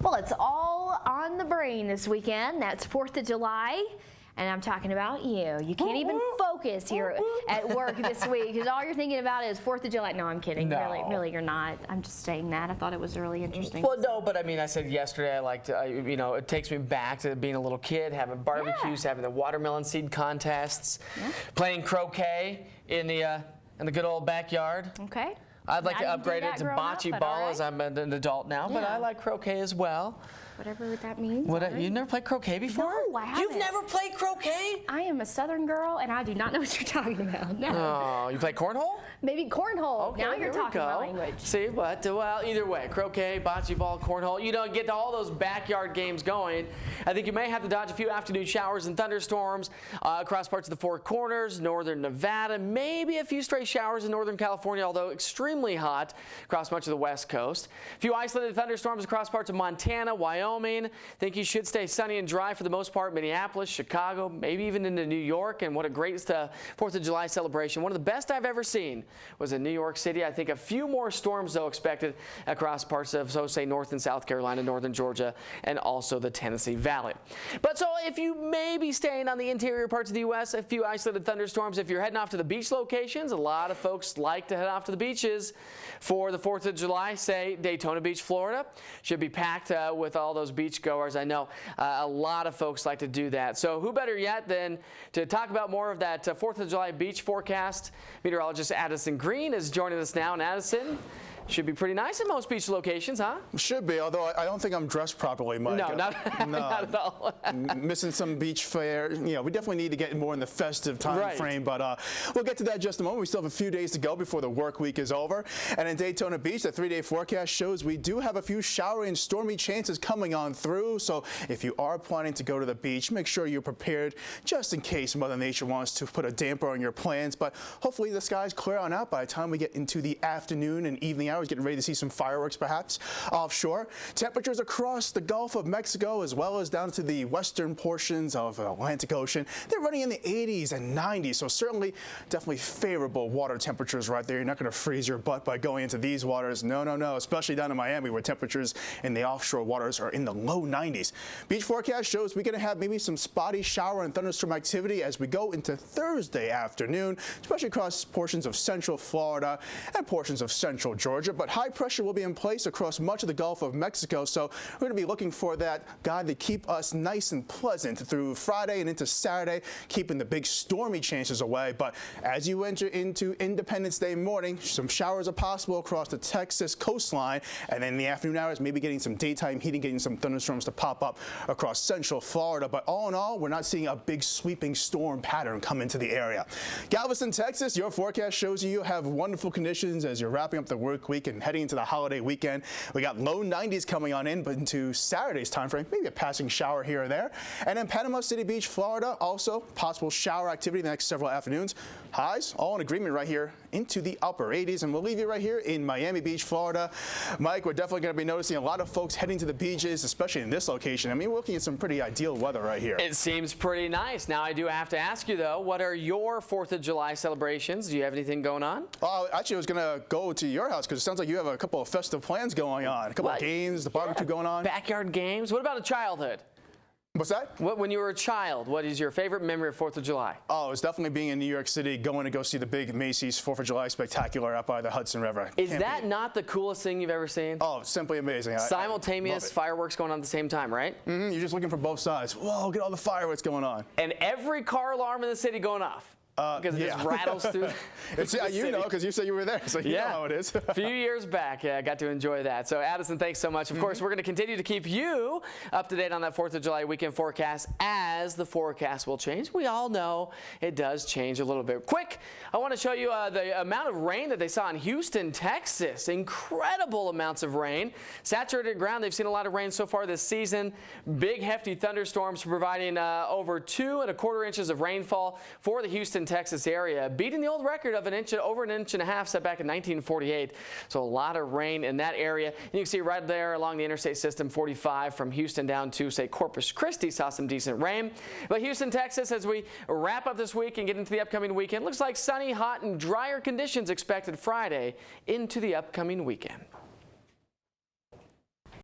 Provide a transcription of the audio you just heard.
Well, it's all on the brain this weekend. That's 4th of July. And I'm talking about you. You can't even focus here at work this week because all you're thinking about is 4th of July. No, I'm kidding. No. Really, you're not. I'm just saying that. I thought it was really interesting. Well, no, but I mean, I said yesterday, I liked, you know, it takes me back to being a little kid, having barbecues, having the watermelon seed contests, playing croquet in the good old backyard. Okay. I'd like to upgrade it to bocce ball as I'm an adult now, but I like croquet as well. Whatever that means. You never played croquet before? No, I haven't. You've never played croquet? I am a Southern girl, and I do not know what you're talking about. No. Oh, you play cornhole? Maybe cornhole. Okay, now you're talking my go. language. See, but well, either way, croquet, bocce ball, cornhole, you know, get all those backyard games going. I think you may have to dodge a few afternoon showers and thunderstorms across parts of the Four Corners, northern Nevada, maybe a few stray showers in northern California, although extremely hot across much of the west coast. A few isolated thunderstorms across parts of Montana, Wyoming. Think you should stay sunny and dry for the most part. Minneapolis, Chicago, maybe even into New York. And what a great 4th of July celebration. One of the best I've ever seen was in New York City. I think a few more storms, though, expected across parts of, so say, North and South Carolina, northern Georgia, and also the Tennessee Valley. But so if you may be staying on the interior parts of the U.S., a few isolated thunderstorms. If you're heading off to the beach locations, a lot of folks like to head off to the beaches for the 4th of July, say Daytona Beach, Florida. Should be packed with all those beach goers. I know a lot of folks like to do that. So who better yet than to talk about more of that 4th of July beach forecast? Meteorologist Addison Green is joining us now. And Addison, should be pretty nice in most beach locations, huh? Should be, although I don't think I'm dressed properly, Mike. No, not at all. Missing some beach fare. You know, we definitely need to get more in the festive time frame, but we'll get to that in just a moment. We still have a few days to go before the work week is over. And in Daytona Beach, the 3-day forecast shows we do have a few showery and stormy chances coming on through. So if you are planning to go to the beach, make sure you're prepared just in case Mother Nature wants to put a damper on your plans. But hopefully the skies clear on out by the time we get into the afternoon and evening hours. Getting ready to see some fireworks perhaps offshore. Temperatures across the Gulf of Mexico as well as down to the western portions of the Atlantic Ocean. They're running in the 80s and 90s, so certainly definitely favorable water temperatures right there. You're not going to freeze your butt by going into these waters. No, especially down in Miami where temperatures in the offshore waters are in the low 90s. Beach forecast shows we're going to have maybe some spotty shower and thunderstorm activity as we go into Thursday afternoon, especially across portions of central Florida and portions of central Georgia. But high pressure will be in place across much of the Gulf of Mexico, so we're going to be looking for that guide to keep us nice and pleasant through Friday and into Saturday, keeping the big stormy chances away. But as you enter into Independence Day morning, some showers are possible across the Texas coastline, and then in the afternoon hours, maybe getting some daytime heating, getting some thunderstorms to pop up across central Florida. But all in all, we're not seeing a big sweeping storm pattern come into the area. Galveston, Texas, your forecast shows you have wonderful conditions as you're wrapping up the work week and heading into the holiday weekend. We got low 90s coming on in, but into Saturday's time frame, maybe a passing shower here or there. And in Panama City Beach, Florida, also possible shower activity the next several afternoons. Highs all in agreement right here into the upper 80s, and we'll leave you right here in Miami Beach, Florida. Mike, we're definitely going to be noticing a lot of folks heading to the beaches, especially in this location. I mean, we're looking at some pretty ideal weather right here. It seems pretty nice. Now, I do have to ask you, though, what are your 4th of July celebrations? Do you have anything going on? Actually, I was going to go to your house because it sounds like you have a couple of festive plans going on, a couple of games, the barbecue going on. Backyard games. What about a childhood? What's that? When you were a child, what is your favorite memory of 4th of July? Oh, it's definitely being in New York City, going to go see the big Macy's 4th of July spectacular out by the Hudson River. Is that not the coolest thing you've ever seen? Oh, simply amazing. Simultaneous fireworks going on at the same time, right? Mm-hmm. You're just looking for both sides. Whoa, get all the fireworks going on. And every car alarm in the city going off. Because it just rattles through you know, because you said you were there, so you know how it is. A few years back, I got to enjoy that. So, Addison, thanks so much. Of course, we're going to continue to keep you up to date on that 4th of July weekend forecast as the forecast will change. We all know it does change a little bit. Quick, I want to show you the amount of rain that they saw in Houston, Texas. Incredible amounts of rain. Saturated ground. They've seen a lot of rain so far this season. Big, hefty thunderstorms providing over 2 1/4 inches of rainfall for the Houston, Texas area, beating the old record of over an inch and a half set back in 1948. So a lot of rain in that area. And you can see right there along the interstate system 45 from Houston down to, say, Corpus Christi saw some decent rain. But Houston, Texas, as we wrap up this week and get into the upcoming weekend, looks like sunny, hot, and drier conditions expected Friday into the upcoming weekend.